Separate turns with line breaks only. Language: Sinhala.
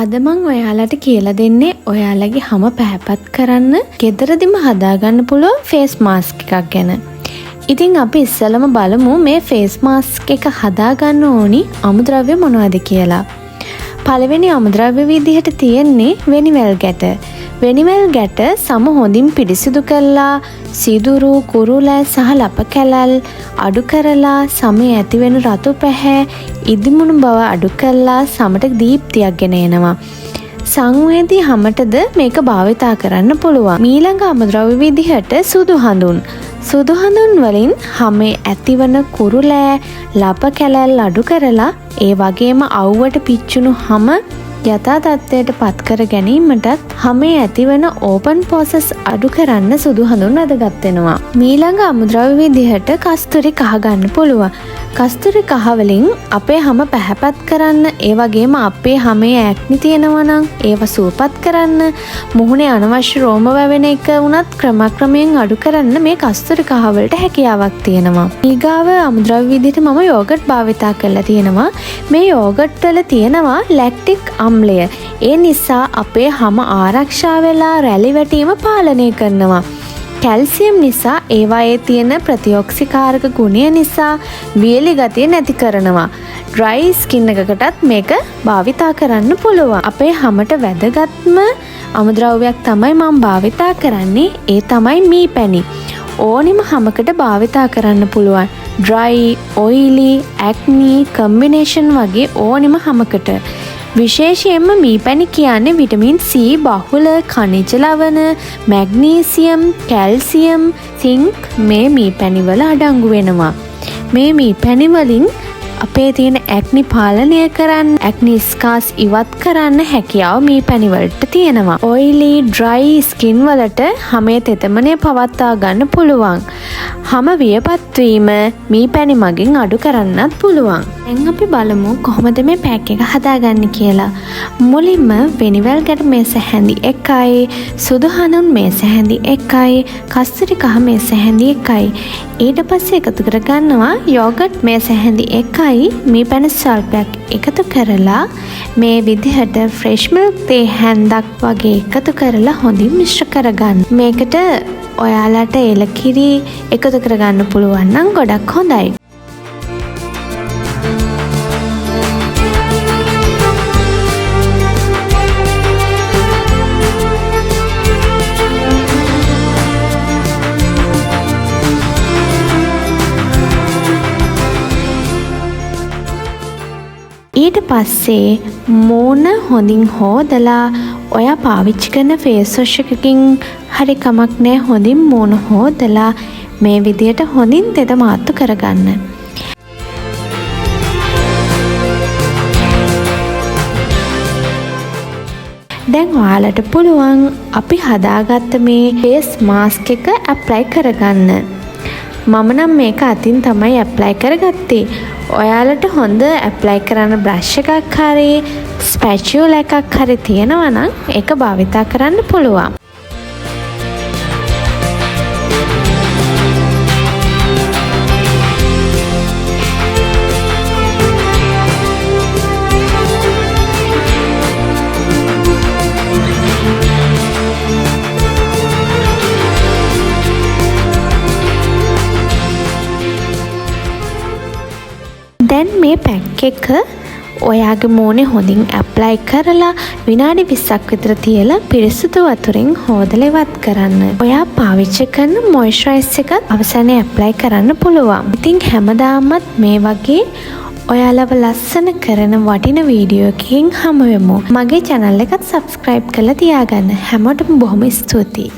අද මං ඔයාලට කියලා දෙන්නේ ඔයාලගේ හම පැහැපත් කරන්න ගෙදරදිම හදාගන්න පුළුවන් ෆේස් මාස්ක් එකක් ගැන. ඉතින් අපි ඉස්සෙල්ලම බලමු මේ ෆේස් මාස්ක් එක හදාගන්න ඕනි අමුද්‍රව්‍ය මොනවද කියලා. පළවෙනි අමුද්‍රව්‍ය විදිහට තියෙන්නේ වෙනිවැල් ගැට. වෙනිවැල් ගැට සම හොඳින් පිරිසිදු කරලා සිදුරු කුරුලෑ සහ ලප කැලල් අඩු කරලා සමේ ඇතිවෙන රතු පැහැ ඉදිමුණු බව අඩු කරලා සමට දීප්තියක් ගෙන එනවා. සංවේදී හමටද මේක භාවිතා කරන්න පුළුවන්. ඊළඟ අමුද්‍රව්‍ය විදිහට සුදු හඳුන්. සුදු හඳුන් වලින් හමේ ඇතිවන කුරුලෑ ලප කැලල් අඩු කරලා ඒ වගේම අවුවට පිච්චුණු හම යථා තත්ත්වයට පත් කර ගැනීමටත් හමේ ඇතිවන ඕපන් පෝසස් අඩු කරන්න සුදු හඳුන් වැදගත් වෙනවා. ඊළඟ අමුද්‍රව්‍ය විදිහට කස්තුරි කහ ගන්න පුළුවන්. කස්තුරි කහ වලින් අපේ හම පැහැපත් කරන්න, ඒ වගේම අපේ හමේ ඇක්නි තියෙනවා නම් ඒව සුවපත් කරන්න, මුහුණේ අනවශ්‍ය රෝම වැවෙන එක වුණත් ක්‍රමක්‍රමයෙන් අඩු කරන්න මේ කස්තුරි කහ වලට හැකියාවක් තියෙනවා. ඊගාව අමුද්‍රව්‍ය විදිහට මම යෝගට් භාවිතා කරලා තියෙනවා. මේ යෝගට් වල තියෙනවා ලැක්ටික් අම්ලය. ඒ නිසා අපේ හම ආරක්ෂා වෙලා රැලි වැටීම පාලනය කරනවා. කැල්සියම් නිසා ඒවායේ තියෙන ප්‍රතිඔක්සිකාරක ගුණය නිසා වියලි ගතිය නැති කරනවා. ඩ්‍රයි ස්කින් එකකටත් මේක භාවිතා කරන්න පුළුවන්. අපේ හමට වැදගත්ම අමුද්‍රව්‍යයක් තමයි මම භාවිතා කරන්නේ. ඒ තමයි මී පැණි. ඕනිම හමකට භාවිතා කරන්න පුළුවන්. ඩ්‍රයි, ඔයිලි, ඇක්නි, කම්බිනේෂන් වගේ ඕනිම හමකට. විශේෂයෙන්ම මී පැණි කියන්නේ විටමින් C බහුල ඛනිජ ලවණ, මැග්නීසියම්, කැල්සියම්, සින්ක් මේ මී පැණි වල අඩංගු වෙනවා. මේ මී පැණි වලින් අපේ තියෙන ඇක්නි පාලනය කරන්න, ඇක්නි ස්කාස් ඉවත් කරන්න හැකියාව මී පැණි වලට තියෙනවා. ඔයිලි, ඩ්‍රයි ස්කින් වලට හමේ තෙතමනය පවත්වා ගන්න පුළුවන්. හම වියපත් වීම මී පැණි මගින් අඩු කරන්නත් පුළුවන්. දැන් අපි බලමු කොහොමද මේ පැක් එක හදාගන්නේ කියලා. මුලින්ම වෙනිවැල් ගැට මේස හැඳි 1යි, සුදු හඳුන් මේස හැඳි 1යි, කස්තුරි කහ මේස හැඳි 1යි. ඊට පස්සේ එකතු කරගන්නවා යෝගට් මේස හැඳි 1යි මී පැණි ස්වල්පයක් එකතු කරලා මේ විදිහට ෆ්‍රෙෂ් මිල්ක් තේ හැන්දක් වගේ එකතු කරලා හොඳින් මිශ්‍ර කරගන්න. මේකට ඔයාලට එලකිරි එකතු කරගන්න පුළුවන් නම් ගොඩක් හොඳයි. ඊට පස්සේ මූණ හොඳින් හොදලා ඔයා පාවිච්චි කරන ෆේස් වොෂ් එකකින් හරි කමක් නැහැ, හොඳින් මූණ හොදලා මේ විදියට හොඳින් තෙත මාත්තු කරගන්න. දැන් ඔයාලට පුළුවන් අපි හදාගත්ත මේ ෆේස් මාස්ක් එක ඇප්ලයි කරගන්න. මම නම් මේක අතින් තමයි ඇප්ලයි කරගත්තේ. ඔයාලට හොඳ ඇප්ලයි කරන්න බ්‍රෂ් එකක් හරි ස්පැචුල එකක් හරි තියෙනවා නම් ඒක භාවිතා කරන්න පුළුවන්. දැන් මේ පැක් එක ඔයාගේ මූණේ හොඳින් ඇප්ලයි කරලා විනාඩි 20ක් විතර තියලා පිරිසිදු වතුරින් හොදලා ඉවත් කරන්න. ඔයා පාවිච්චි කරන මොයිස්චරයිස් එකත් අවසානයේ ඇප්ලයි කරන්න පුළුවන්. ඉතින් හැමදාමත් මේ වගේ ඔයාලව ලස්සන කරන වටින වීඩියෝ එකකින් හමු වෙමු. මගේ channel එකත් subscribe කරලා තියාගන්න. හැමෝටම බොහොම ස්තුතියි.